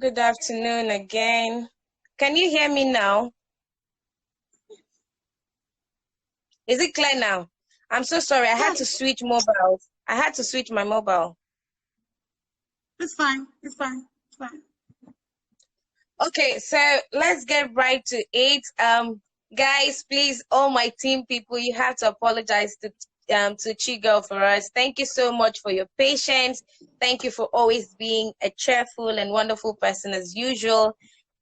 Good afternoon again. Can you hear me now? Is it clear now? I'm so sorry. I had to switch mobiles. I had to switch my mobile. It's fine. It's fine. It's fine. Okay, so let's get right to it. Guys, please, all my team people, you have to apologize to Chigul for us. Thank you so much for your patience. Thank you for always being a cheerful and wonderful person as usual.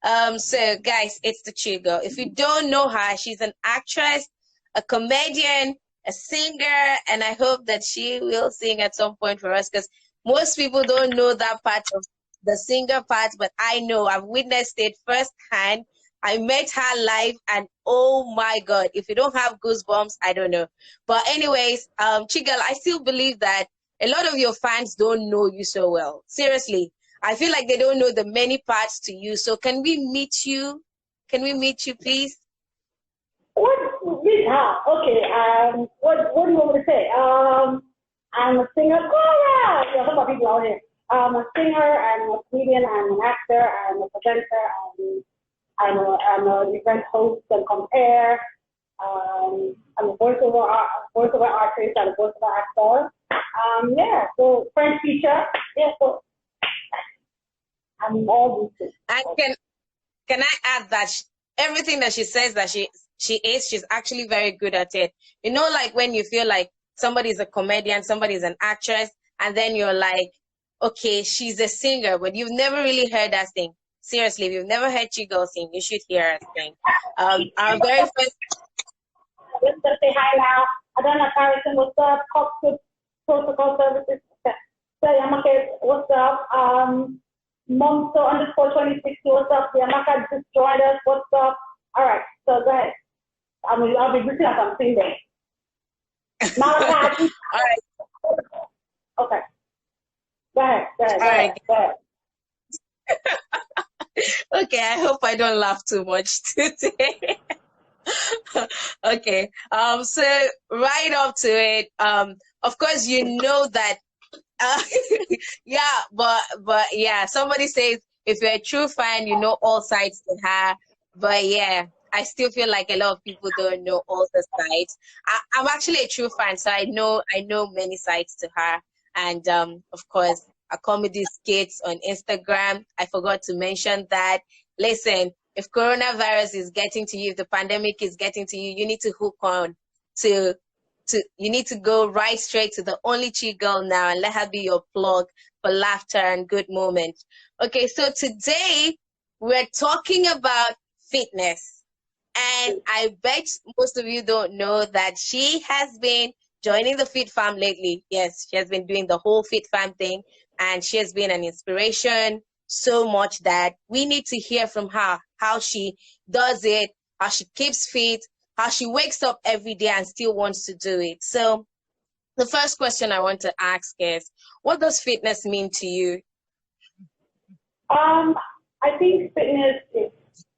So guys, it's the Chigul. If you don't know her, she's an actress, a comedian, a singer, and I hope that she will sing at some point for us because most people don't know that part of the singer part, but I know I've witnessed it firsthand. I met her live, and oh my God, if you don't have goosebumps, I don't know. But anyways, Chigul, I still believe that a lot of your fans don't know you so well. Seriously, I feel like they don't know the many parts to you. So can we meet you? Can we meet you, please? What? Okay. What do you want me to say? I'm a singer. Cora! There are a lot of people out here. I'm a singer. I'm a comedian. I'm an actor. I'm a presenter. I'm an event host and compare. I'm a voiceover artist and a voiceover actor. Yeah. So French teacher. Yeah. So I'm all these things. And can I add that everything that she says that she's actually very good at it. You know, like when you feel like somebody's a comedian, somebody's an actress, and then you're like, okay, she's a singer, but you've never really heard her sing. Seriously, if you've never heard Chigul sing, you should hear her sing. Our very first. Let's just say hi now. Adana Harrison, what's up? Cox Protocol Services. So Yamaka, what's up? Monster_2060, what's up? Yamaka just joined us, what's up? All right, so go ahead. I'll be listening as I'm singing. Malachi. All right. Okay. Go ahead. All right. Okay, I hope I don't laugh too much today. Okay. So right up to it. Of course, you know that. Yeah, but yeah. Somebody says if you're a true fan, you know all sides to her. But yeah, I still feel like a lot of people don't know all the sides. I'm actually a true fan, so I know many sides to her. And of course, a comedy skits on Instagram. I forgot to mention that. Listen, if coronavirus is getting to you, if the pandemic is getting to you, you need to hook on to you need to go right straight to the only Chigul now and let her be your plug for laughter and good moments. Okay, so today we're talking about fitness. And I bet most of you don't know that she has been joining the Fit Fam lately. Yes, she has been doing the whole Fit Fam thing, and she has been an inspiration so much that we need to hear from her how she does it, how she keeps fit, how she wakes up every day and still wants to do it. So the first question I want to ask is, what does fitness mean to you? I think fitness is,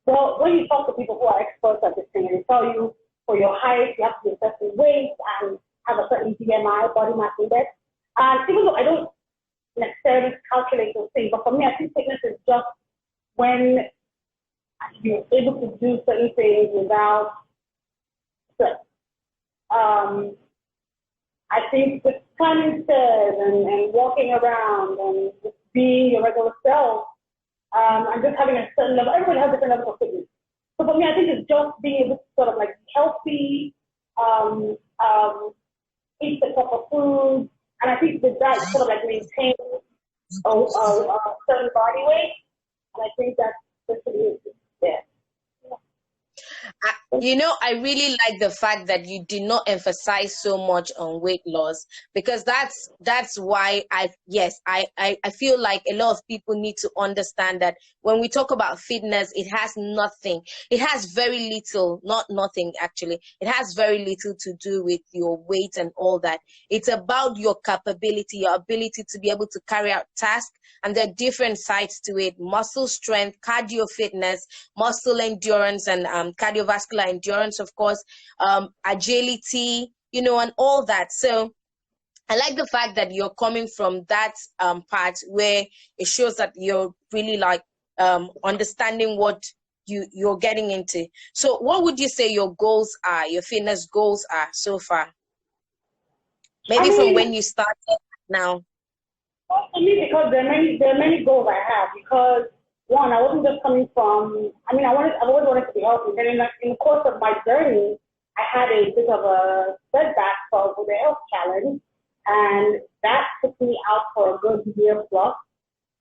well, when you talk to people who are experts at this thing, they tell you for your height, you have to be a certain weight and have a certain BMI, body mass index. And even though I don't necessarily calculate those things, but for me, I think fitness is just when you're able to do certain things without stress. I think just climbing stairs and walking around and just being your regular self, and just having a certain level. Everybody has different levels of fitness. So for me, I think it's just being able to sort of like be healthy, eat the proper food, and I think with that, sort of like maintain a certain body weight. And I think that's basically it. Yeah. I really like the fact that you did not emphasize so much on weight loss because that's why I feel like a lot of people need to understand that when we talk about fitness, it has very little, not nothing actually. It has very little to do with your weight and all that. It's about your capability, your ability to be able to carry out tasks, and there are different sides to it: muscle strength, cardio fitness, muscle endurance, and cardiovascular endurance, of course, agility, and all that. So I like the fact that you're coming from that part where it shows that you're really like understanding what you're getting into. So what would you say your goals are, your fitness goals are so far? Maybe I from mean, when you started now. well, for me, because there are many goals I have. Because one, I wasn't just coming from. I mean, I've always wanted to be healthy. Then in the course of my journey, I had a bit of a setback with a health challenge, and that took me out for a good year plus,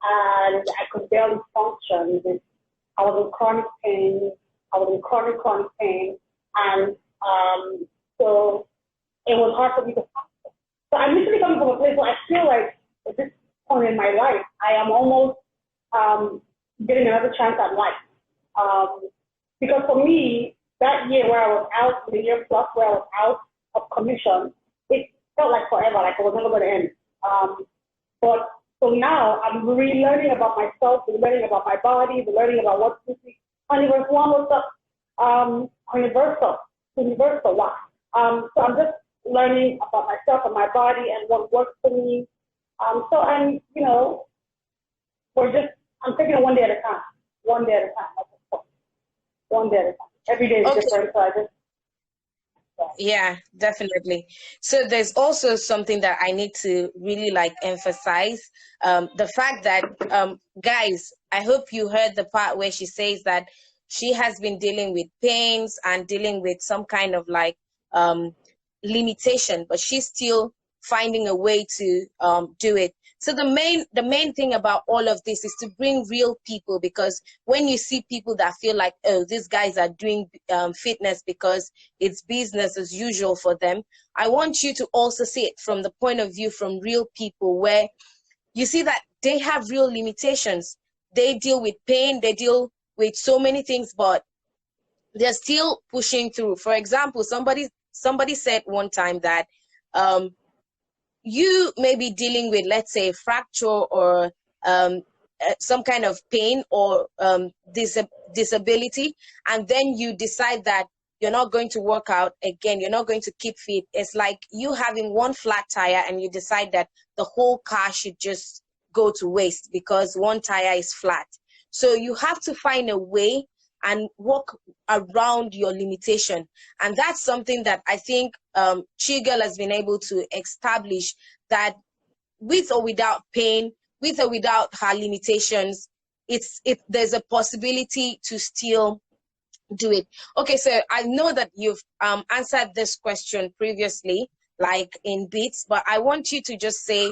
and I could barely function. I was in chronic pain. I was in chronic pain, and so it was hard for me to function. So I'm literally coming from a place where I feel like at this point in my life, I am almost getting another chance at life. Because for me, that year where I was out, the year plus where I was out of commission, it felt like forever, like it was never going to end. But so now I'm relearning about myself, relearning about my body, relearning about what universal, universal. Wow. So I'm just learning about myself and my body and what works for me. So I'm, I'm taking it one day at a time. One day at a time. One day at a time. Every day is Okay. different, so I just. Yeah, definitely. So there's also something that I need to really emphasize. The fact that, guys, I hope you heard the part where she says that she has been dealing with pains and dealing with some kind of limitation, but she's still finding a way to do it. So the main thing about all of this is to bring real people, because when you see people that feel like, oh, these guys are doing fitness because it's business as usual for them, I want you to also see it from the point of view from real people, where you see that they have real limitations. They deal with pain, they deal with so many things, but they're still pushing through. For example, somebody said one time that you may be dealing with, let's say, a fracture or some kind of pain or disability, and then you decide that you're not going to work out again, you're not going to keep fit. It's like you having one flat tire and you decide that the whole car should just go to waste because one tire is flat. So you have to find a way and work around your limitation. And that's something that I think Chigul has been able to establish, that with or without pain, with or without her limitations, there's a possibility to still do it. Okay, so I know that you've answered this question previously, like in bits, but I want you to just say,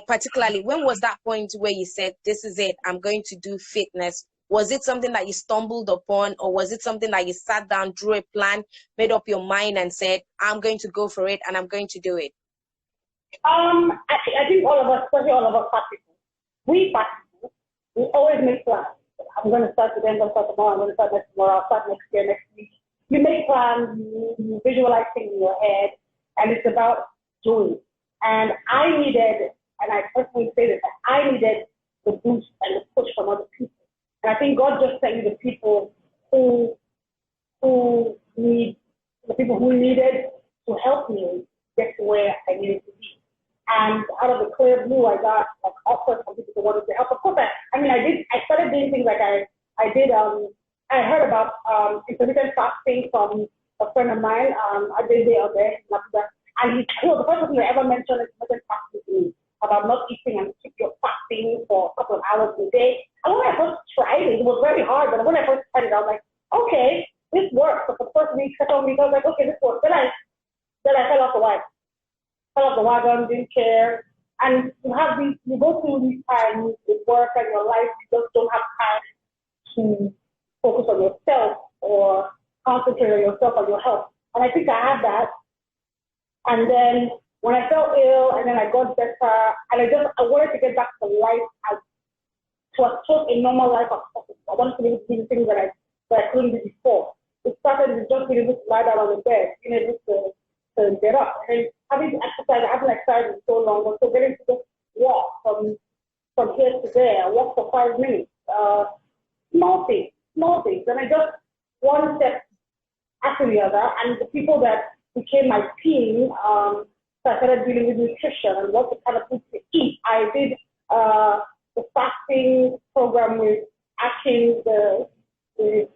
particularly, when was that point where you said, this is it, I'm going to do fitness? Was it something that you stumbled upon, or was it something that you sat down, drew a plan, made up your mind and said, I'm going to go for it and I'm going to do it? I think all of us, especially all of us fat people, we always make plans. I'm going to start today, I'm going to start tomorrow, I'm going to start next tomorrow, I'll start next year, next week. You make plans, you visualize things in your head, and it's about doing. And I needed, and I personally say this, I needed the boost and the push from other people. And I think God just sent me the people who needed to help me get to where I needed to be. And out of the clear blue, I got offers from people who wanted to help. Of course, I started doing things like I heard about intermittent fasting from a friend of mine. I did it on there, and he was the first person that ever mentioned intermittent fasting to me, about not eating and keep your fasting for a couple of hours a day. And when I first tried it, it was very hard, but when I first tried it, I was like, okay, this works. But for the first week, second week, I was like, okay, this works. Then I fell off the wagon. Didn't care. And you go through these times with work and your life, you just don't have time to focus on yourself or concentrate on yourself or your health. And I think I had that. And then when I felt ill and then I got better, and I wanted to get back to life to a normal life as possible. I wanted to be able to do things that I couldn't do before. It started with just being able to lie down on the bed, being able to get up. And having to exercise, I haven't exercised in so long, but so getting to just walk from here to there, walk for 5 minutes, small things. And I just one step after the other, and the people that became my team, so I started dealing with nutrition and what kind of food to eat. I did the fast fasting program with Atkins, his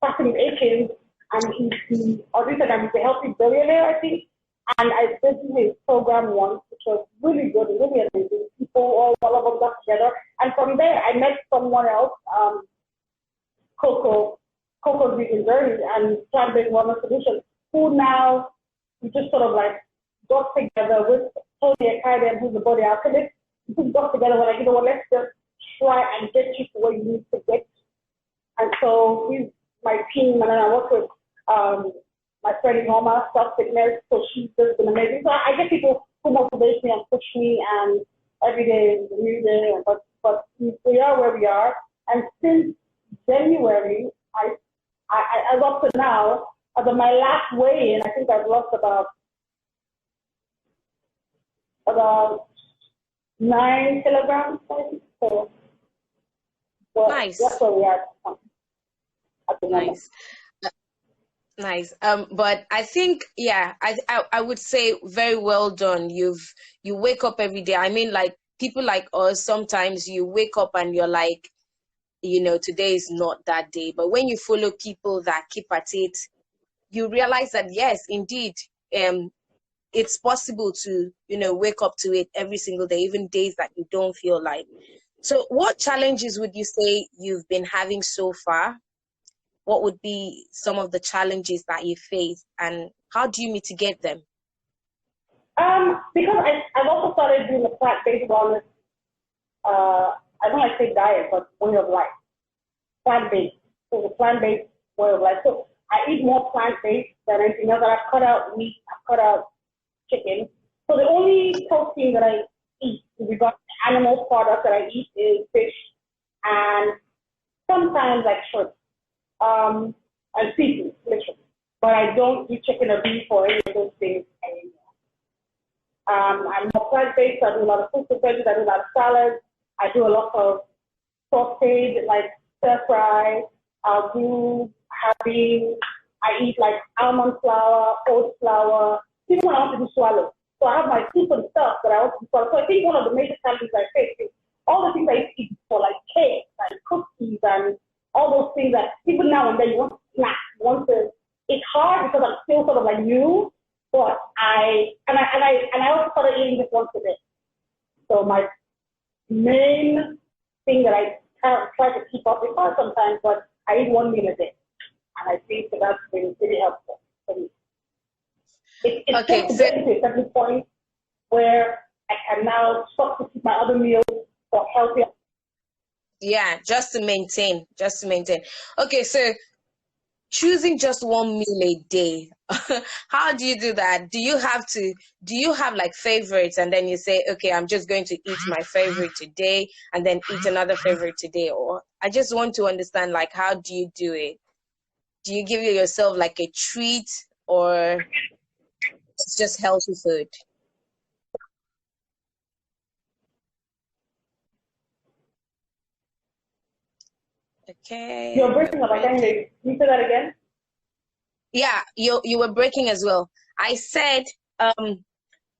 fasting with Atkins, and he audited and he's a healthy billionaire, I think. And I did his program once, which was really good, really amazing. People, all of us got together. And from there, I met someone else, Coco's Vegan Journey and Plant-Based Wellness Solutions, who now we just sort of like got together with Tony Akaidan, who's the body alchemist. We just got together, we're like, you know what, let's just try and get you to where you need to get. And so he's my team, and then I work with my friend Chioma, self-fitness, so she's just been amazing. So I get people who motivate me and push me, and every day is a new day, but we are where we are. And since January, as up to now, as of my last weigh-in, I think I've lost about 9 kilograms. So Nice. That's where we are at the moment. Nice. Nice. But I think, yeah, I would say very well done. You wake up every day. I mean, like people like us, sometimes you wake up and you're like, you know, today is not that day. But when you follow people that keep at it, you realize that yes, indeed, it's possible to, you know, wake up to it every single day, even days that you don't feel like. So what challenges would you say you've been having so far? What would be some of the challenges that you face, and how do you mitigate them? Because I've also started doing the plant-based wellness, I don't like to say diet, but way of life. Plant-based. So the plant-based way of life. So I eat more plant-based than anything else. I've cut out meat, I've cut out chicken. So the only protein that I eat with regard to animal products that I eat is fish and sometimes like shrimp. And seafood, literally. But I don't eat chicken or beef or any of those things anymore. I'm more plant-based, so I do a lot of fruits and veggies, I do a lot of salads, I do a lot of sauteed, like stir-fry, I'll do beans, I eat like almond flour, oat flour, even when I want to do swallow. So I have my soup and stuff that I want to do swallow. So I think one of the major challenges I face is all the things I used to eat before, like cake and cookies and all those things that even now and then you want to snack, it's hard because I'm still sort of like new, but I also started eating this once a day. So my main thing that I try to keep up with hard sometimes, but I eat 1 meal a day. And I think that's been really helpful for me. It's okay, just to get to a certain point where I can now substitute my other meals for healthier. Yeah, just to maintain. Okay, so choosing just 1 meal a day, how do you do that? Do you have like favorites, and then you say, okay, I'm just going to eat my favorite today and then eat another favorite today? Or I just want to understand, like, how do you do it? Do you give yourself like a treat, or it's just healthy food? Okay. You're breaking up. Can you say that again? Yeah, you were breaking as well. I said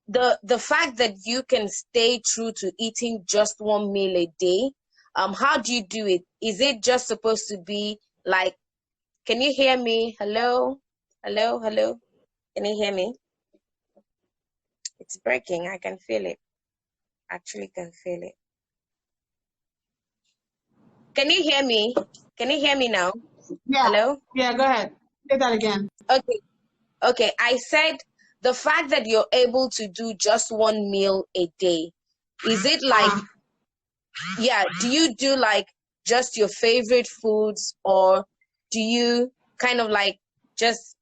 the fact that you can stay true to eating just 1 meal a day, how do you do it? Is it just supposed to be like, can you hear me? Hello? Hello? Hello? Can you hear me? It's breaking. I can feel it. Actually can feel it. Can you hear me? Can you hear me now? Yeah. Hello? Yeah, go ahead. Say that again. Okay. I said the fact that you're able to do just 1 meal a day, is it like, yeah, do you do like just your favorite foods, or do you kind of like just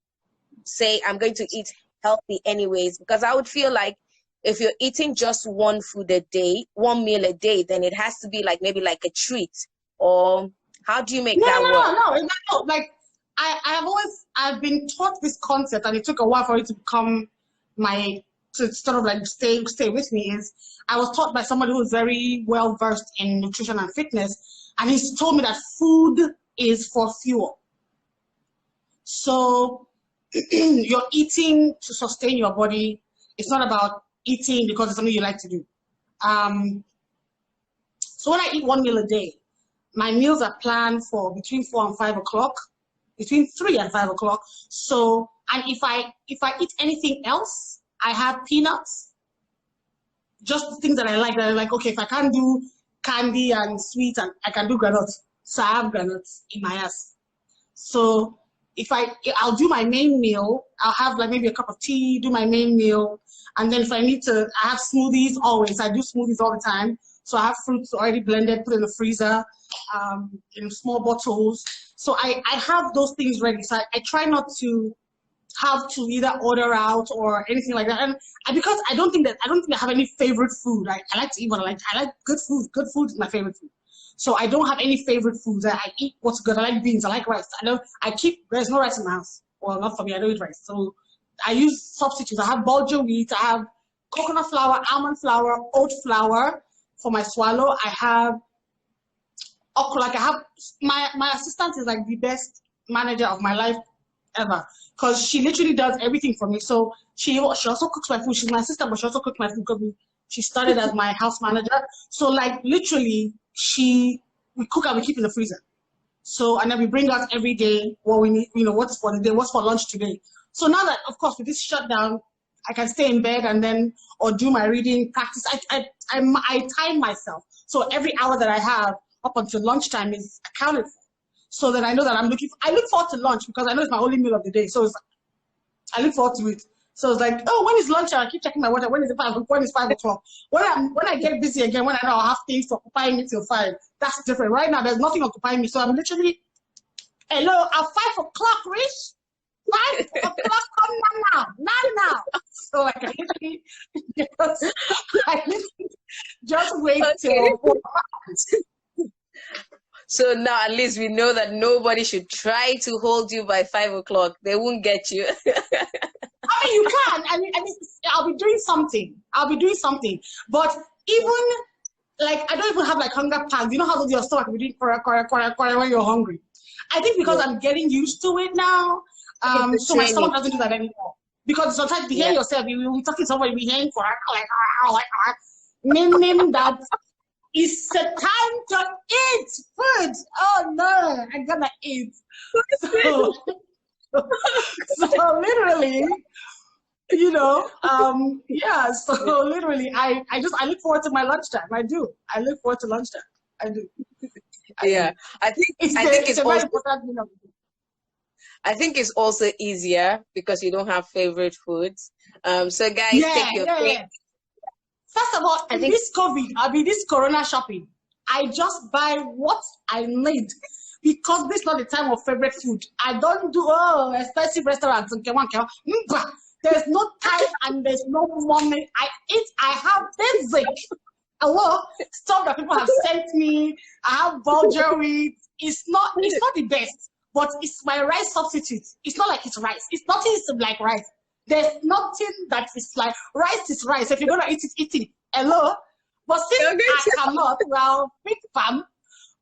say, I'm going to eat healthy anyways? Because I would feel like if you're eating just 1 food a day, 1 meal a day, then it has to be like maybe like a treat. Or how do you make that work? No. Like I've been taught this concept, and it took a while for it to become to sort of like stay with me. Is I was taught by somebody who's very well versed in nutrition and fitness, and he's told me that food is for fuel. So you're eating to sustain your body. It's not about eating because it's something you like to do. So when I eat one meal a day, my meals are planned for between 4 and 5 o'clock, between 3 and 5 o'clock. So, and if I eat anything else, I have peanuts, just things that I like, okay, if I can't do candy and sweet, and I can do granuts. So I have granuts in my ass. So I'll do my main meal, I'll have like maybe a cup of tea, do my main meal. And then if I need to, I have smoothies always. I do smoothies all the time. So I have fruits already blended, put in the freezer, in small bottles. So I have those things ready. So I try not to have to either order out or anything like that. And because I don't think I have any favorite food. I like to eat what I like. I like good food. Good food is my favorite food. So I don't have any favorite foods. I eat what's good. I like beans. I like rice. There's no rice in my house. Well, not for me. I don't eat rice. So I use substitutes. I have bulgur wheat. I have coconut flour, almond flour, oat flour for my swallow. I have okra. Like I have my assistant is like the best manager of my life ever, because she literally does everything for me. So she also cooks my food. She's my assistant, but she also cooks my food because she started as my house manager. So like literally, we cook and we keep in the freezer. So, and then we bring out every day what we need, what's for the day, what's for lunch today. So now that, of course, with this shutdown, I can stay in bed and then, or do my reading, practice. I time myself. So every hour that I have up until lunchtime is accounted for. So that I know that I look forward to lunch because I know it's my only meal of the day. So I look forward to it. So it's like, oh, when is lunch? I keep checking my watch. When is it 5 o'clock? When is 5 o'clock? When I get busy again, when I know I have things occupying me till 5, that's different. Right now, there's nothing occupying me. So I'm literally, hello, at 5 o'clock, Rich? 5 o'clock, come now. So like, I literally just wait till 4 o'clock. So now at least we know that nobody should try to hold you by 5 o'clock. They won't get you. I mean, you can. I mean, I'll be doing something. But even, like, I don't even have, like, hunger pangs. You know how your stomach will be doing when you're hungry? I think because I'm getting used to it now, so my stomach doesn't do that anymore. Because sometimes you hear yourself, you're talking to somebody, you're hearing meaning that it's the time to eat food. Oh, no, I gotta eat. So literally, so literally, I look forward to my lunchtime. I do. I look forward to lunchtime. I do. I think it's also easier because you don't have favorite foods. So guys, take your pick. First of all, this COVID, this Corona shopping, I just buy what I need. Because this is not the time of favorite food. I don't do expensive restaurants. There's no time and there's no money. I have basic. Stuff that people have sent me. I have bulgur wheat. It's not the best, but it's my rice substitute. It's not like it's rice. It's nothing like rice. There's nothing that is like rice is rice. If you're gonna eat it. Hello? But since I cannot, well, big fam.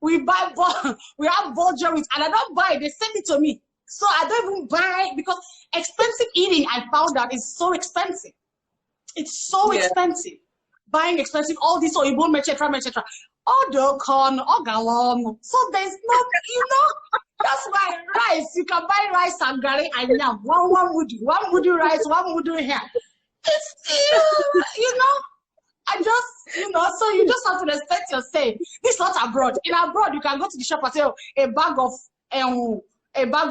We have bulgur wheat, and I don't buy it. They send it to me. So I don't even buy it because expensive eating, I found out, is so expensive. It's so expensive. Buying expensive, all this, or you won't etc. All the corn, all gallon. So there's no, that's why rice, you can buy rice and gari and yam. One mudu rice, one mudu here. It's still, I just, so you just have to respect yourself. This is not abroad. In abroad, you can go to the shop and say, oh, a bag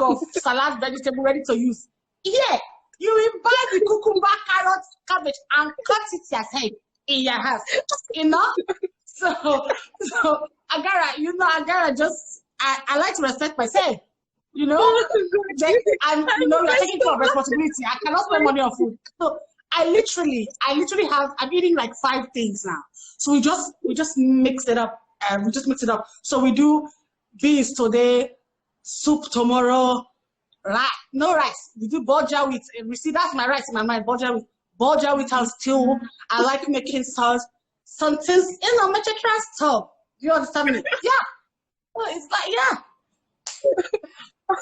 of salad vegetable ready to use. Yeah, you will buy the cucumber, carrots, cabbage, and cut it yourself in your house. So I just, I like to respect myself. You're taking care of responsibility. I cannot spend money on food. So I literally I'm eating like 5 things now. So we just mix it up. So we do beans today, soup tomorrow, no rice. We do bulgur wheat. You see, that's my rice in my mind. Bulgur wheat and stew. I like making sauce. Something, make a trust stuff. Do you understand me? Yeah. Well, it's like,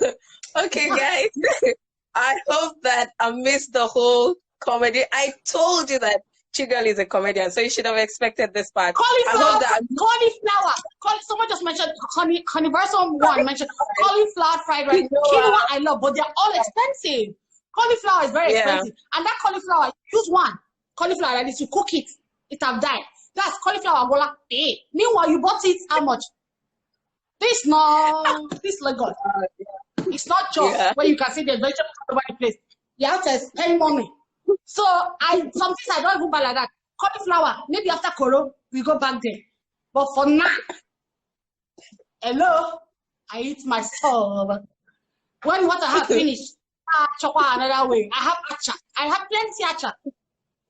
yeah. Okay, guys. I hope that I missed the whole comedy. I told you that Chigul is a comedian, so you should have expected this part. Cauliflower, I hope that someone just mentioned Universal one mentioned cauliflower fried rice. Quinoa I love, but they're all expensive. Cauliflower is very expensive. And that cauliflower, use one cauliflower like this, you cook it, it have died. That's cauliflower Angola. Meanwhile, you bought it how much? This Lagos. It's not just where you can see the vegetables all over the place. You have to spend money. So sometimes I don't even buy like that. Cauliflower, maybe after Koro, we go back there. But for now, hello, I eat my soul. When what I have finished, chokwa another way. I have acha. I have plenty acha.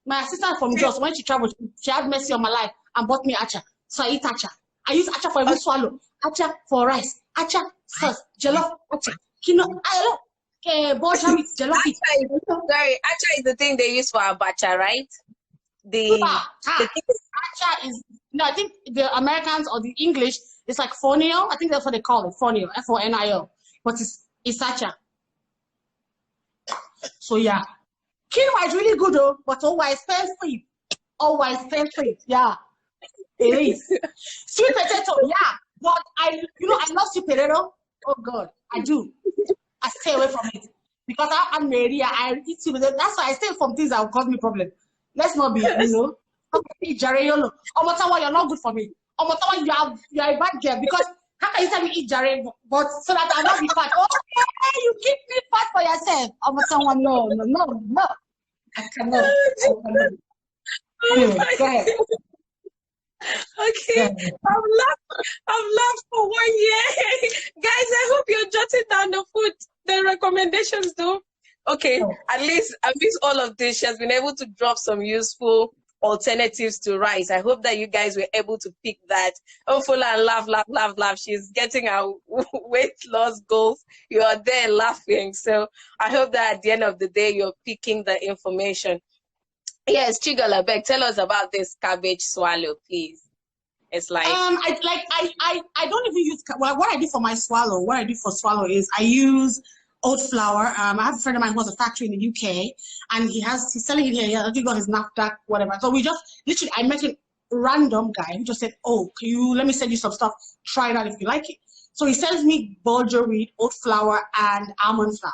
My assistant from Jos, when she traveled, she had mercy on my life and bought me acha. So I eat acha. I use acha for every swallow. Acha for rice. Acha sauce. Jollof. Acha. Kino. I love. Acha is the thing they use for abacha, right? Acha is, no, I think the Americans or the English, it's like fonio. I think that's what they call it, fonio, F-O-N-I-O. But it's acha. So yeah. Quinoa is really good though, but always expensive. Always expensive, yeah. It is. Sweet potato, yeah. But I love sweet potato. Oh God, I do. I stay away from it. Because I'm ready, I eat sweet potato. That's why I stay from things that will cause me problem. Let's not be, you're not good for me. You're a bad girl. Because how can you tell me eat jarre, but so that I'll not be fat? Okay, you keep me fat for yourself. No. I cannot. Anyway, go ahead. Okay, I've laughed for 1 year. Guys, I hope you're jotting down the recommendations though. Okay, at least all of this, she has been able to drop some useful alternatives to rice. I hope that you guys were able to pick that. Hopefully, and laugh. She's getting her weight loss goals. You are there laughing. So I hope that at the end of the day, you're picking the information. Yes, Chigul, I beg, tell us about this cabbage swallow, please. It's like I don't even use what I do for my swallow. What I do for swallow is I use oat flour. I have a friend of mine who has a factory in the UK, and he's selling it here. He already got his NAFDAC, whatever. So we just literally, I met a random guy who just said, "Oh, let me send you some stuff. Try it out if you like it." So he sends me Bulgur wheat, oat flour, and almond flour.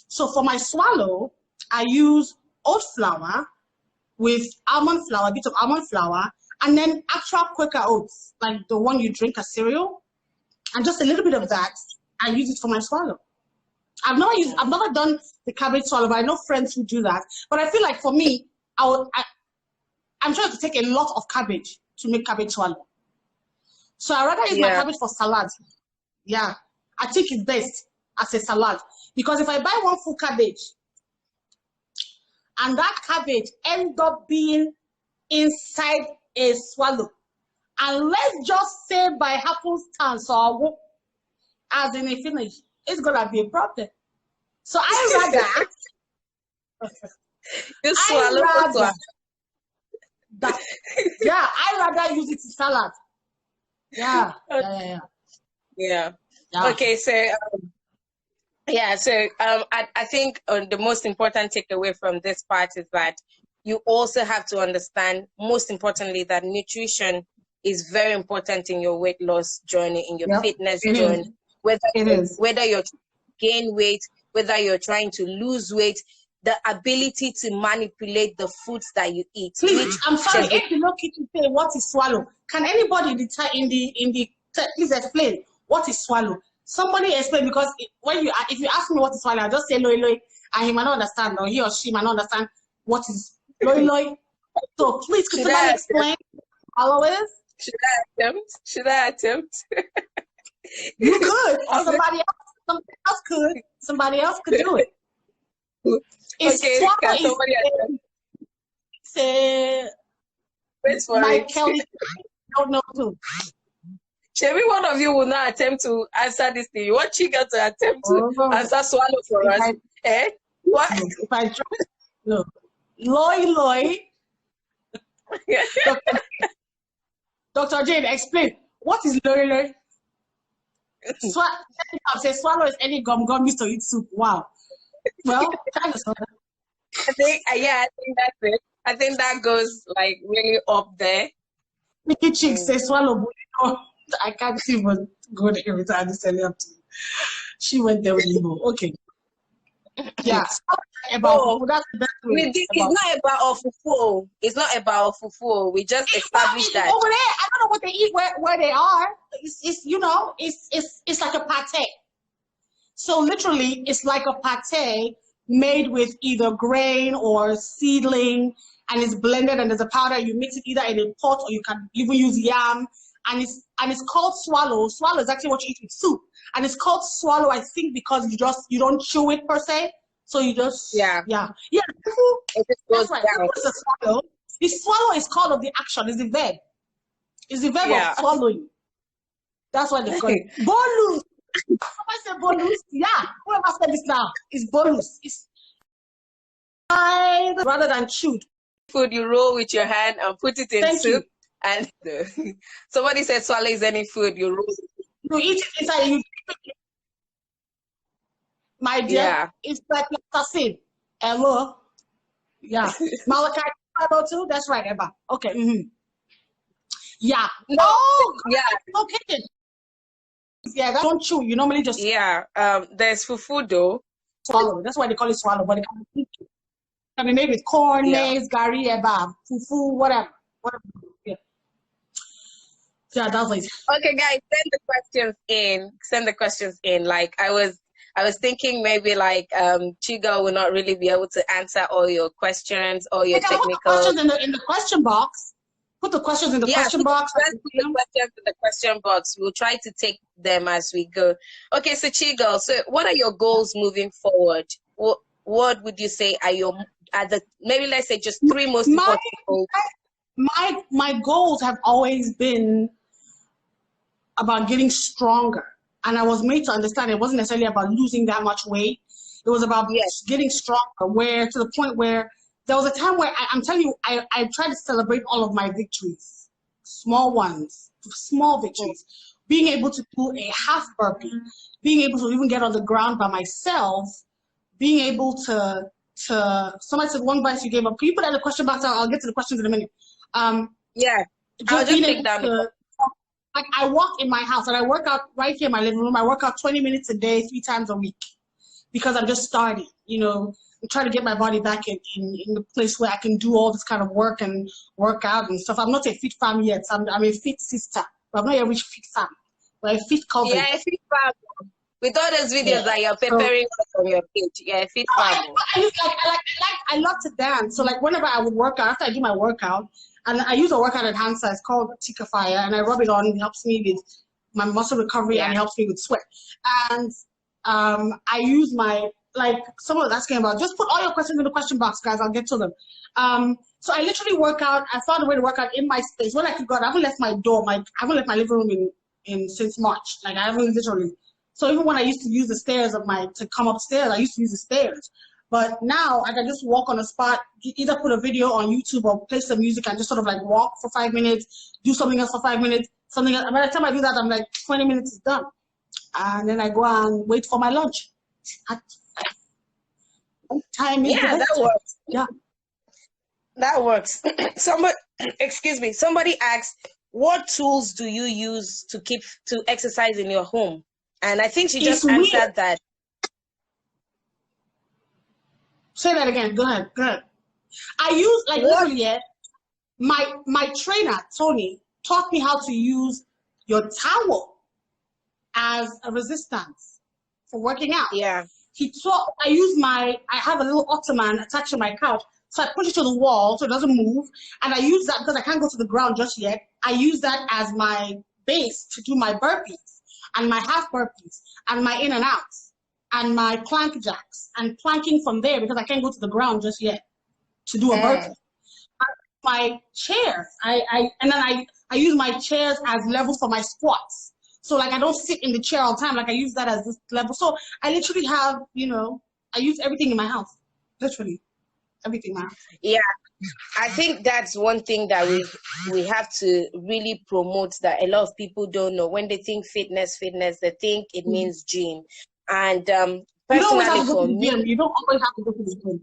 So for my swallow, I use oat flour with almond flour, a bit of almond flour, and then actual Quaker oats, like the one you drink as cereal, and just a little bit of that. I use it for my swallow. I've never done the cabbage swallow, but I know friends who do that. But I feel like for me, I'm trying to take a lot of cabbage to make cabbage swallow. So I rather use my cabbage for salad. Yeah, I think it's best as a salad, because if I buy one full cabbage and that cabbage ends up being inside a swallow, and let's just say by happenstance or as in a finish, it's gonna be a problem. So I rather use it in salad. Yeah. Okay, so I think the most important takeaway from this part is that you also have to understand, most importantly, that nutrition is very important in your weight loss journey, in your fitness journey. Whether you're gain weight, whether you're trying to lose weight, the ability to manipulate the foods that you eat. Please, I'm sorry, if you look at to say what is swallow, can anybody please explain what is swallow? Somebody explain, because if you ask me what is swallow, I just say loy loy, and he might not understand, or he or she might not understand what is loy loy. So please, could somebody explain? Followers? Should I attempt? You could, or somebody else could. Somebody else could do it. Like Kelly, I don't know too. Maybe one of you will not attempt to answer this thing. You want Chiga to attempt to answer swallow for us? What? If I try, no. Loy. Dr. Jane, explain. What is loy? Swallow is any gum used to eat soup. Wow. Well, kind of. I think that's it. I think that goes like really up there. Mickey Chick says swallow, but you know, I can't even go there every time I tell you up to. She went there with you. Okay. Yeah. About Oh, that's the best way. it's not about fufu. It's not about fufu. We just established that. Over there, I don't know what they eat where they are. It's you know, it's like a pate. So literally, it's like a pate made with either grain or seedling, and it's blended and there's a powder. You mix it either in a pot or you can even use yam, and it's called swallow. Swallow is actually what you eat with soup, and it's called swallow, I think, because you don't chew it per se, so you just yeah. It just goes that's right. Down. It's a swallow. The swallow is called of the action. It's the verb. It's the verb of swallowing. That's why they call it bolus. I said bonus. Yeah, whoever said this now is bonus. It's rather than chewed. Food you roll with your hand and put it in soup. And somebody said swallow is any food you roll. You eat it inside. You my dear, it's like assassin. Hello. Yeah. Malachi 502. That's right, Eba. Okay. Mm-hmm. Yeah. No. Yeah. Okay. Yeah, don't chew. You normally just there's fufu though. Swallow. That's why they call it swallow. But it can be made with corn, maize, gari, eba, fufu, whatever. Yeah. Yeah, that's it. Okay, guys, send the questions in. Like I was thinking maybe like Chigul will not really be able to answer all your questions, all your technical. Put the questions in the question box. Put the questions in the question box. Put the questions in the question box. We'll try to take them as we go. Okay, so Chigul, so what are your goals moving forward? What would you say are the maybe let's say just three most important goals? My goals have always been about getting stronger. And I was made to understand it wasn't necessarily about losing that much weight. It was about getting stronger, where to the point where there was a time where I'm telling you, I tried to celebrate all of my victories, small ones, small victories. Being able to do a half burpee, being able to even get on the ground by myself, being able to somebody said one advice you gave up. Can you put that in the question box? I'll get to the questions in a minute. I'll just take down like I walk in my house and I work out right here in my living room. I work out 20 minutes a day, 3 times a week, because I'm just starting, I'm trying to get my body back in the place where I can do all this kind of work and work out and stuff. I'm not a fit fam yet. I'm a fit sister, but I'm not a rich fit fam. But a fit cousin. Yeah, a fit fam. With all those videos that you're preparing on your page, a fit fam. I love to dance. So like whenever I would work out, after I do my workout, and I use a workout enhancer, it's called Tika Fire, and I rub it on. It helps me with my muscle recovery and it helps me with sweat. And I use someone was asking about, just put all your questions in the question box, guys. I'll get to them. So I literally work out. I found a way to work out in my space. When I could go out, I haven't left my door. I haven't left my living room in since March. Like I haven't literally. So even when I used to use the stairs to come upstairs, I used to use the stairs. But now I can just walk on a spot, either put a video on YouTube or play some music and just sort of like walk for 5 minutes, do something else for 5 minutes, something else. By the time I do that, I'm like 20 minutes is done. And then I go and wait for my lunch. That works. Yeah. That works. Somebody asked, what tools do you use to exercise in your home? And I think she just answered that. Say that again. Go ahead. I use literally my trainer Tony taught me how to use your towel as a resistance for working out. Yeah. I have a little ottoman attached to my couch, so I push it to the wall so it doesn't move, and I use that because I can't go to the ground just yet. I use that as my base to do my burpees and my half burpees and my in and outs and my plank jacks, and planking from there because I can't go to the ground just yet to do a burpee. My chairs, I use my chairs as levels for my squats. So like I don't sit in the chair all the time. Like I use that as this level. So I literally have, I use everything in my house. Literally everything in my house. Yeah. I think that's one thing that we have to really promote that a lot of people don't know. When they think fitness, they think it means gym. And personally for me, you don't always have to go to the gym.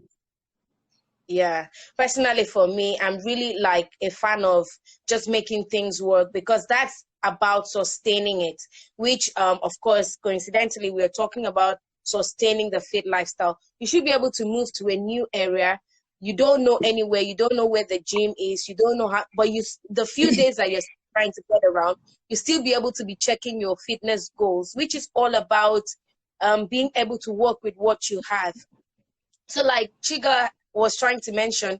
Yeah, personally for me, I'm really like a fan of just making things work because that's about sustaining it, which of course, coincidentally, we're talking about sustaining the fit lifestyle. You should be able to move to a new area. You don't know anywhere, you don't know where the gym is, you don't know how, but the few days that you're trying to get around, you still be able to be checking your fitness goals, which is all about being able to work with what you have. So like Chiga was trying to mention,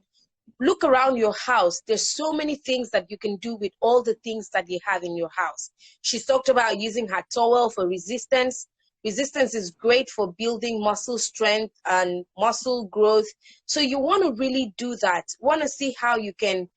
look around your house. There's so many things that you can do with all the things that you have in your house. She's talked about using her towel for resistance. Resistance is great for building muscle strength and muscle growth. So you want to really do that. Want to see how you can,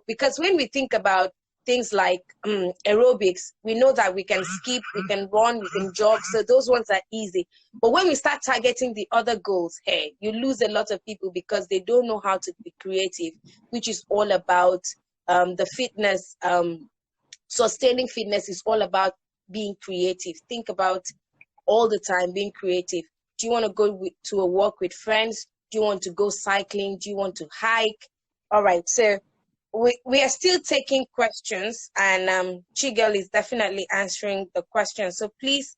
because when we think about things like aerobics, we know that we can skip, we can run, we can jog. So those ones are easy. But when we start targeting the other goals, hey, you lose a lot of people because they don't know how to be creative, which is all about the fitness. Sustaining fitness is all about being creative. Think about all the time being creative. Do you want to go to a walk with friends? Do you want to go cycling? Do you want to hike? All right. So we are still taking questions, and Chigul is definitely answering the questions. So please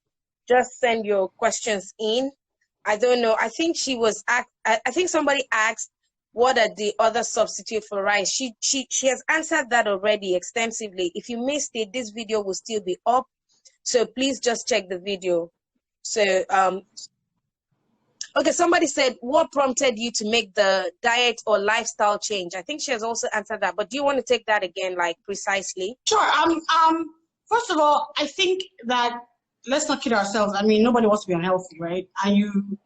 just send your questions in. I don't know. I think I think somebody asked, what are the other substitute for rice? She has answered that already extensively. If you missed it, this video will still be up. So please just check the video. So okay, somebody said, what prompted you to make the diet or lifestyle change? I think she has also answered that, but do you want to take that again, like precisely? Sure. First of all, I think that let's not kid ourselves. I mean, nobody wants to be unhealthy, right? And you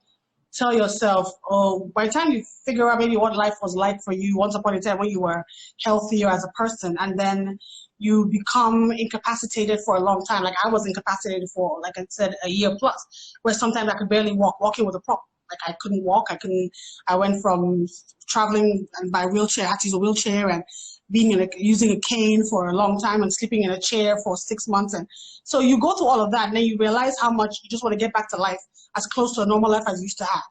tell yourself, oh, by the time you figure out maybe what life was like for you once upon a time when you were healthier as a person, and then you become incapacitated for a long time. Like I was incapacitated for, like I said, a year plus, where sometimes I could barely walk. Walking was a problem. Like I couldn't walk. I went from traveling by wheelchair, I had to use a wheelchair, and being using a cane for a long time and sleeping in a chair for 6 months. And so you go through all of that, and then you realize how much you just want to get back to life as close to a normal life as you used to have.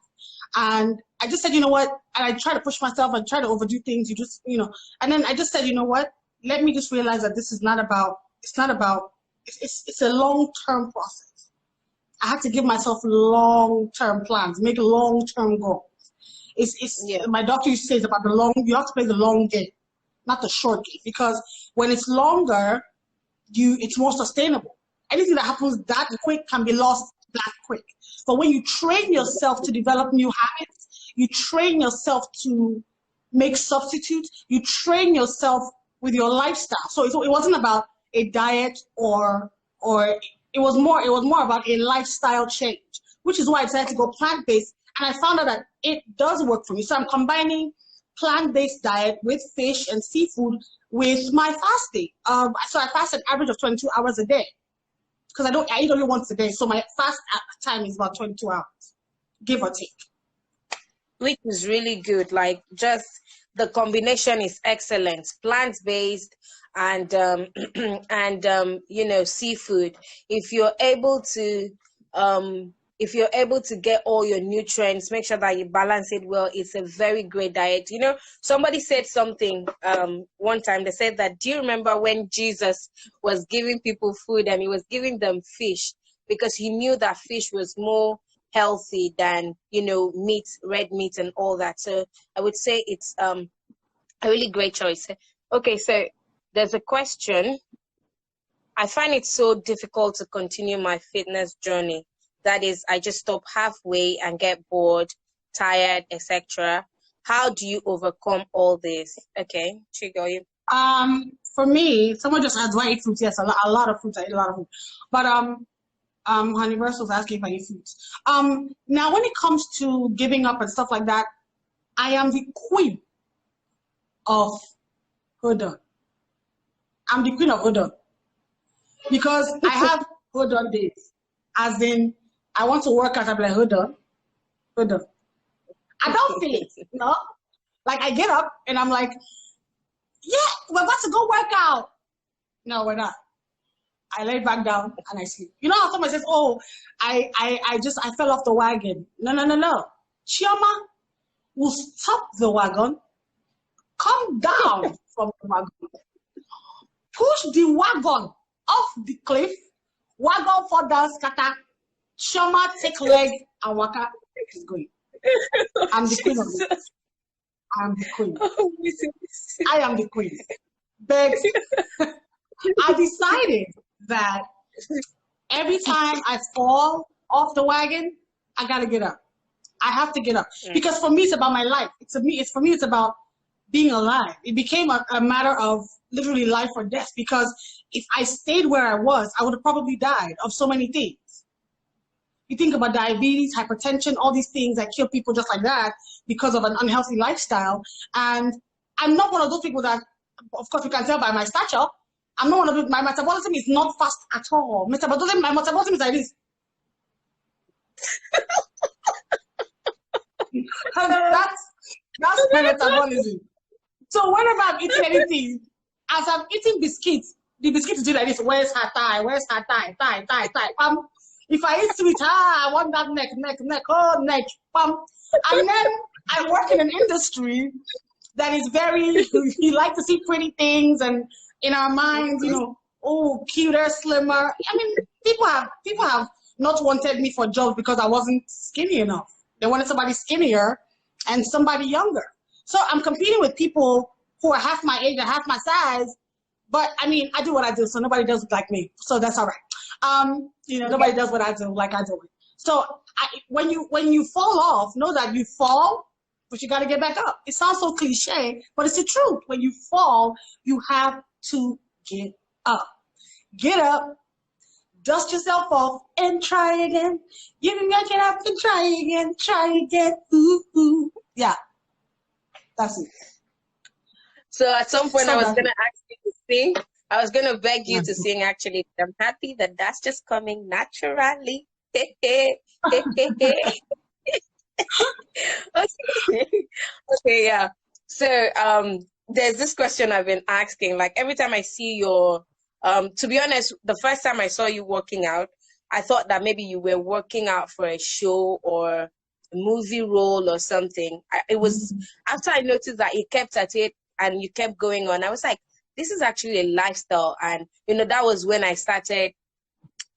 And I just said, you know what? And I try to push myself and try to overdo things. And then I just said, you know what? Let me just realize that this is not about, it's a long-term process. I had to give myself long-term plans, make long-term goals. My doctor used to say it's about you have to play the long game, not the short game, because when it's longer, it's more sustainable. Anything that happens that quick can be lost that quick. But when you train yourself to develop new habits, you train yourself to make substitutes, you train yourself with your lifestyle. So it wasn't about a diet or it was more about a lifestyle change, which is why I decided to go plant-based. And I found out that it does work for me. So I'm combining plant-based diet with fish and seafood with my fasting. So I fast an average of 22 hours a day because I eat only once a day. So my fast time is about 22 hours, give or take. Which is really good. Like just the combination is excellent. Plant-based and seafood. If you're able to get all your nutrients, make sure that you balance it well. It's a very great diet. Somebody said something one time. They said that, do you remember when Jesus was giving people food and he was giving them fish because he knew that fish was more healthy than meat, red meat and all that. So I would say it's a really great choice. Okay, so there's a question. I find it so difficult to continue my fitness journey. That is, I just stop halfway and get bored, tired, etc. How do you overcome all this? Okay, Chigul. For me, someone just asked, do I eat fruits? Yes, a lot of fruits. I eat a lot of fruit. But Universal was asking if I eat fruits. Now, when it comes to giving up and stuff like that, I am the queen of Hodon. I'm the queen of Hodon because I have Hodon days. As in, I want to work out, I'm like, Hodon. I don't feel it, Like I get up and I'm like, yeah, we're about to go work out. No, we're not. I lay back down and I sleep. You know how someone says, oh, I fell off the wagon. No. Chioma, will stop the wagon, come down from the wagon, push the wagon off the cliff, wagon fall down, scatter, Chioma take leg and waka is going. I'm the queen of it. I'm the queen. I am the queen. But I decided that every time I fall off the wagon, I gotta get up. I have to get up. Because for me, it's about my life. For me, it's about being alive. It became a matter of literally life or death, because if I stayed where I was, I would have probably died of so many things. You think about diabetes, hypertension, all these things that kill people just like that because of an unhealthy lifestyle. And I'm not one of those people that, of course, you can tell by my stature, I'm not one of those, my metabolism is not fast at all. My metabolism is like this. That's my metabolism. So whenever I'm eating anything, as I'm eating biscuits, the biscuit is doing like this. Where's her thigh? Where's her thigh? Thigh. If I eat sweet, I want that neck, oh, neck. And then I work in an industry that is very, you like to see pretty things, and in our minds, you know, oh, cuter, slimmer. I mean, people have not wanted me for jobs because I wasn't skinny enough. They wanted somebody skinnier and somebody younger. So I'm competing with people who are half my age and half my size. But I mean, I do what I do, so nobody does it like me. So that's all right. You know, nobody does what I do like I do it. So when you fall off, know that you fall, but you got to get back up. It sounds so cliche, but it's the truth. When you fall, you have to get up. Get up, dust yourself off, and try again. You can get up and try again. Ooh, ooh. Yeah, that's it. So at some point, I was going to ask you to sing. I was going to beg you to sing, actually. I'm happy that that's just coming naturally. Okay. Okay, yeah. So there's this question I've been asking. Like, every time I see your, to be honest, the first time I saw you working out, I thought that maybe you were working out for a show or a movie role or something. It was after I noticed that you kept at it and you kept going on, I was like, this is actually a lifestyle. And, you know, that was when I started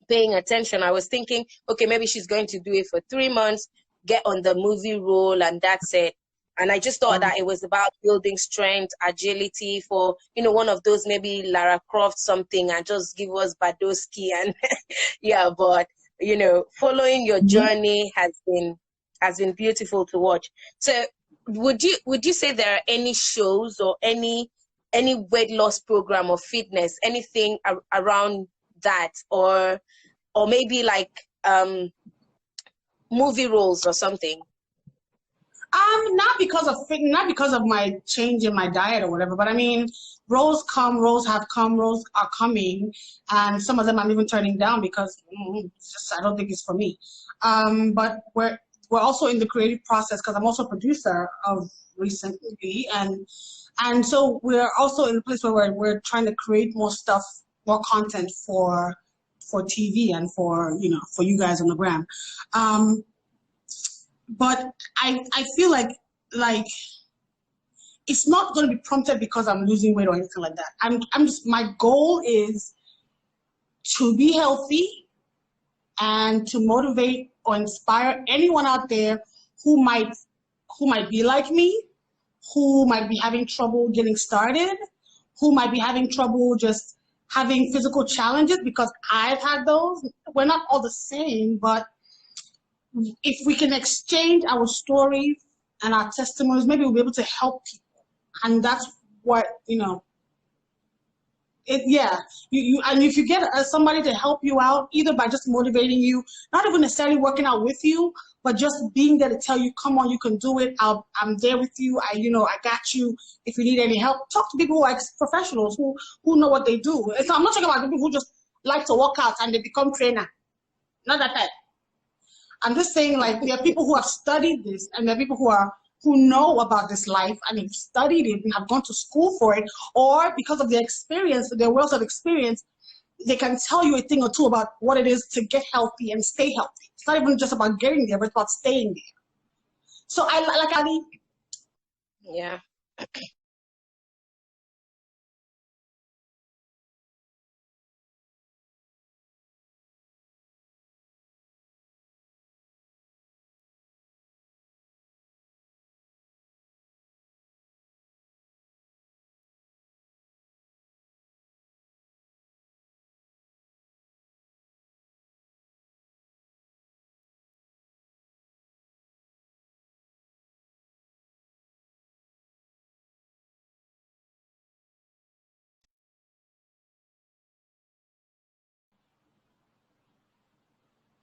paying attention. I was thinking, okay, maybe she's going to do it for 3 months, get on the movie role, and that's it. And I just thought that it was about building strength, agility for, you know, one of those maybe Lara Croft something, and just give us Badowski and yeah, but, you know, following your journey has been beautiful to watch. So would you say there are any shows or any weight loss program or fitness, anything around that, or maybe like movie roles or something? Not because of my change in my diet or whatever, but I mean, roles have come, roles are coming, and some of them I'm even turning down because I don't think it's for me. But we're also in the creative process because I'm also a producer of recently, and so we're also in a place where we're trying to create more stuff, more content for TV and for you guys on the gram. But I feel like it's not going to be prompted because I'm losing weight or anything like that. I'm just, my goal is to be healthy and to motivate or inspire anyone out there who might be like me, who might be having trouble getting started, who might be having trouble just having physical challenges, because I've had those. We're not all the same, but if we can exchange our stories and our testimonies, maybe we'll be able to help people. And that's what, and if you get somebody to help you out, either by just motivating you, not even necessarily working out with you, but just being there to tell you, come on, you can do it. I'm there with you. I got you. If you need any help, talk to people who are professionals who know what they do. So I'm not talking about people who just like to work out and they become trainer. Not that type. I'm just saying, like, there are people who have studied this, and there are people who know about this life and have studied it and have gone to school for it, or because of their experience, their wealth of experience, they can tell you a thing or two about what it is to get healthy and stay healthy. It's not even just about getting there, but it's about staying there. So Yeah.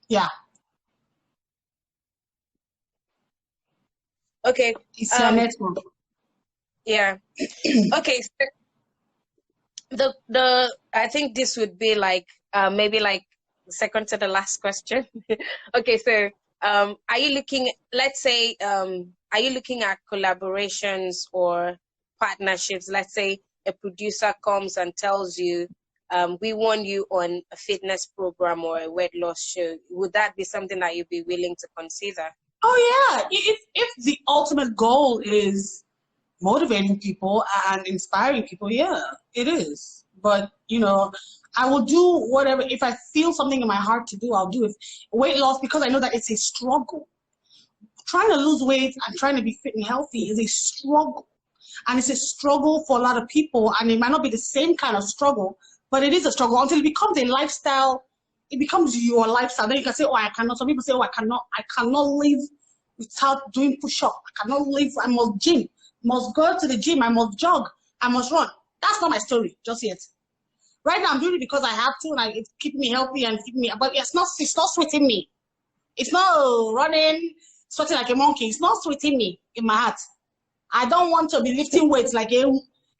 Yeah. Okay. It's your network. Yeah. Okay. So the I think this would be like maybe like second to the last question. Okay, so are you looking, let's say, are you looking at collaborations or partnerships? Let's say a producer comes and tells you, we want you on a fitness program or a weight loss show. Would that be something that you'd be willing to consider? Oh yeah. If the ultimate goal is motivating people and inspiring people, yeah, it is. But I will do whatever. If I feel something in my heart to do, I'll do it. Weight loss, because I know that it's a struggle. Trying to lose weight and trying to be fit and healthy is a struggle. And it's a struggle for a lot of people, and it might not be the same kind of struggle, but it is a struggle until it becomes a lifestyle. It becomes your lifestyle. Then you can say, oh, I cannot. Some people say, oh, I cannot live without doing push-up. I cannot live, I must gym, must go to the gym, I must jog, I must run. That's not my story just yet. Right now I'm doing it because I have to, and it's keeping me healthy and keeping me, but it's not sweating me. It's not running, sweating like a monkey. It's not sweating me in my heart. I don't want to be lifting weights like a,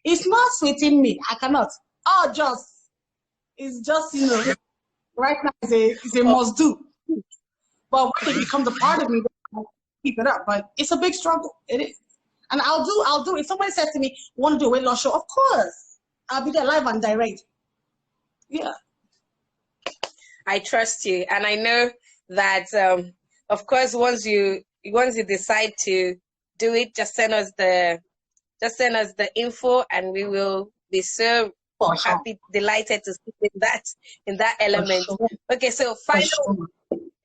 it's not sweating me. I cannot. Oh, it's just, right now it's a must do. But when it becomes a part of me, I'll keep it up. But it's a big struggle. It is. And I'll do. If somebody says to me, want to do a weight loss show? Of course. I'll be there live and direct. Yeah. I trust you, and I know that of course once you decide to do it, just send us the info, and we will be so For sure. happy, delighted to see in that element. Sure. Okay, so Sure.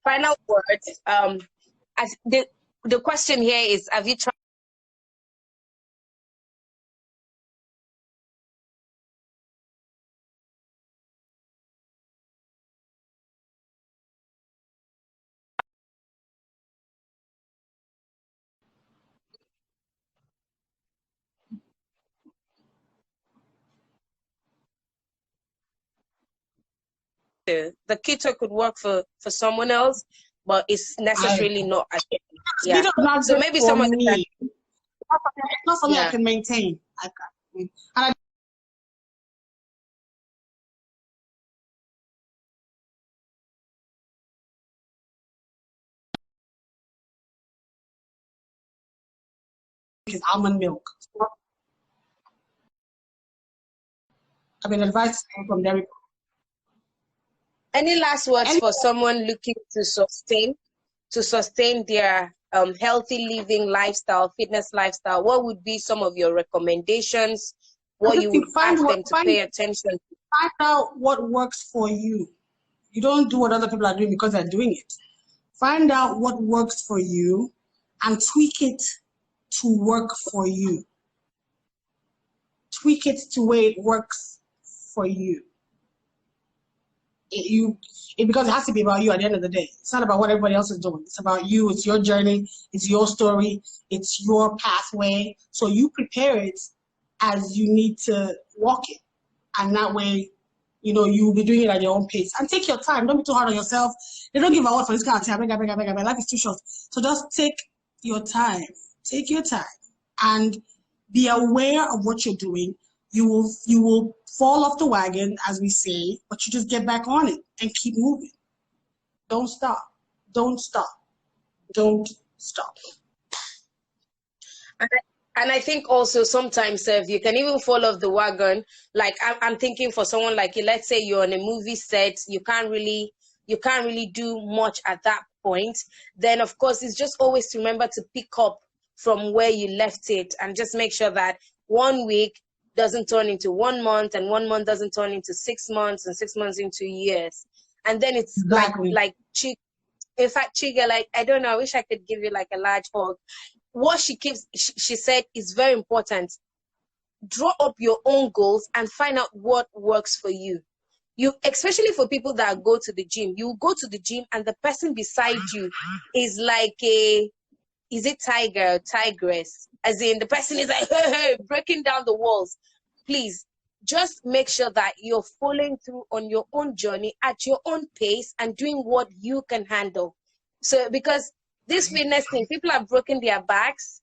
final words. As the question here is, have you tried to? The keto could work for someone else, but it's necessarily not. Yeah. Keto is not So good maybe for some of the me. It's not something I yeah. can maintain. And I is almond milk. I've been advised to stay from dairy. Any last words And for someone looking to sustain their healthy living lifestyle, fitness lifestyle? What would be some of your recommendations? I What just you think would ask them to pay attention to? find out what works for you. You don't do what other people are doing because they're doing it. Find out what works for you and tweak it to work for you. Tweak it to where it works for you. Because it has to be about you at the end of the day. It's not about what everybody else is doing. It's about you. It's your journey. It's your story. It's your pathway. So you prepare it as you need to walk it. And that way, you will be doing it at your own pace. And take your time. Don't be too hard on yourself. They don't give a word for this kind of time. Life is too short. So just take your time. Take your time. And be aware of what you're doing. You will fall off the wagon, as we say, but you just get back on it and keep moving. Don't stop. Don't stop. Don't stop. And I think also sometimes if you can even fall off the wagon, like I'm thinking for someone like you, let's say you're on a movie set, you can't really do much at that point. Then of course it's just always to remember to pick up from where you left it, and just make sure that 1 week doesn't turn into 1 month, and 1 month doesn't turn into 6 months, and 6 months into years. And then it's Exactly. in fact, Chiga, like, I don't know, I wish I could give you like a large hug. What she said is very important. Draw up your own goals and find out what works for you. You, especially for people that go to the gym, you go to the gym and the person beside you is like is it tiger or tigress? As in, the person is like, hey, hey, breaking down the walls. Please, just make sure that you're following through on your own journey at your own pace and doing what you can handle. So, because this fitness thing, people have broken their backs,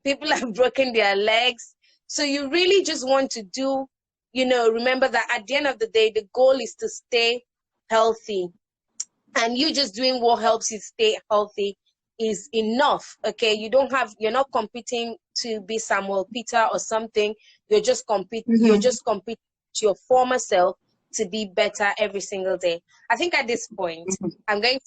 people have broken their legs. So you really just want to do, remember that at the end of the day, the goal is to stay healthy. And you just doing what helps you stay healthy is enough. Okay, you're not competing to be Samuel Peter or something. You're just competing to your former self to be better every single day. I think at this point, I'm going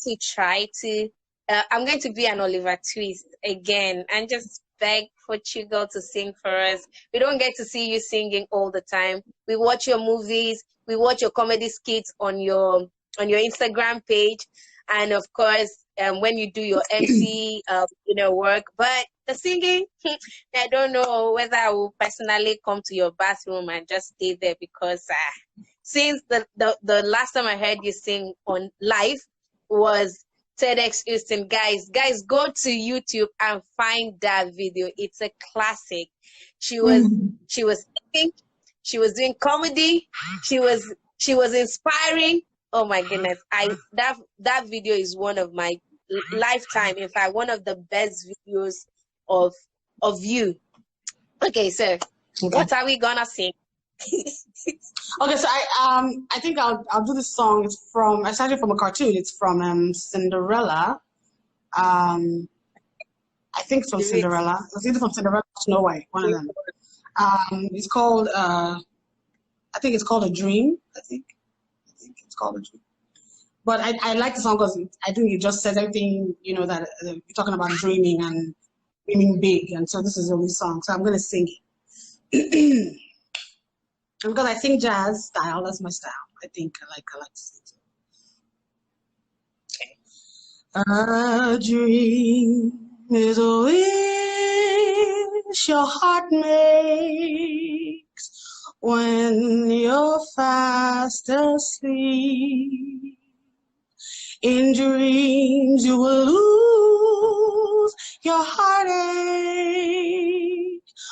to be an Oliver Twist again and just beg for Chigul to sing for us. We don't get to see you singing all the time. We watch your movies, we watch your comedy skits on your Instagram page, and of course, when you do your MC, work. But the singing, I don't know whether I will personally come to your bathroom and just stay there, because since the last time I heard you sing on live was TEDx Houston. Guys, go to YouTube and find that video. It's a classic. She was singing, she was doing comedy, she was inspiring. Oh my goodness. That video is one of my lifetime, in fact, one of the best videos of you. Okay, so what are we gonna sing? Okay, so I think I'll do this song. It's actually from a cartoon. It's from Cinderella. I think it's from Cinderella. It's either from Cinderella or Snow White, one of them. It's called I think it's called A Dream. I think it's called A Dream. But I like the song because I think it just says everything, that you're talking about dreaming and dreaming big. And so this is a new song. So I'm going to sing it. Because I sing jazz style. That's my style. I think I like to sing. Okay. A dream is a wish your heart makes when you're fast asleep. In dreams you will lose your heartache.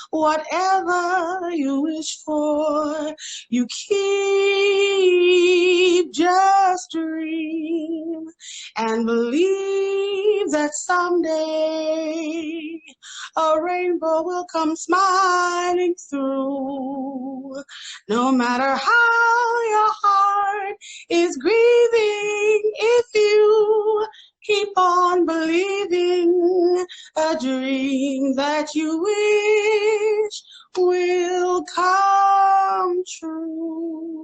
Whatever you wish for, you keep. Just dream and believe that someday a rainbow will come smiling through. No matter how your heart is grieving, if you keep on believing, a dream that you wish will come true.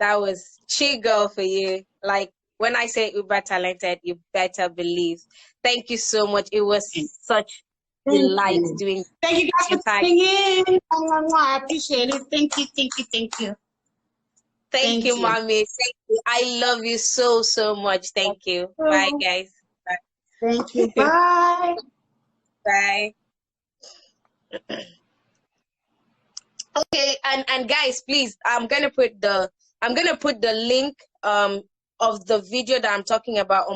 That was Chigul for you. Like, when I say uber talented, you better believe. Thank you so much. It was such delight doing. Thank you guys for singing. I appreciate it. Thank you. Thank you, mommy. Thank you. I love you so, so much. Thank you. Bye, guys. Bye. Thank you. Bye. Bye. Okay, and guys, please, I'm gonna put the link of the video that I'm talking about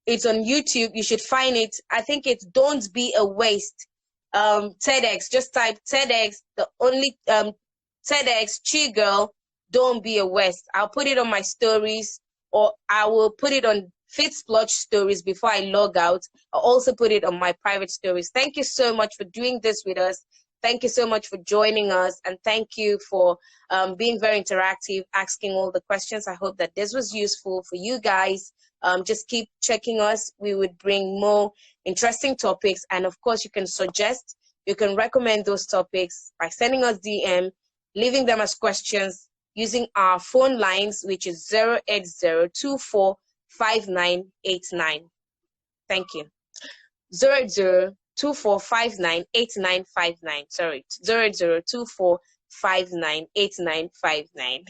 it's on YouTube. You should find it. I think it's Don't Be a Waste. TEDx. Just type TEDx, the only TEDx Chigul, Don't Be a Waste. I'll put it on my stories, or I will put it on Fitsplurge stories before I log out. I'll also put it on my private stories. Thank you so much for doing this with us. Thank you so much for joining us, and thank you for being very interactive, asking all the questions. I hope that this was useful for you guys. Just keep checking us. We would bring more interesting topics, and of course, you can suggest, you can recommend those topics by sending us DM, leaving them as questions using our phone lines, which is 080245989. Thank you. 0024598959. Sorry, 0024598959.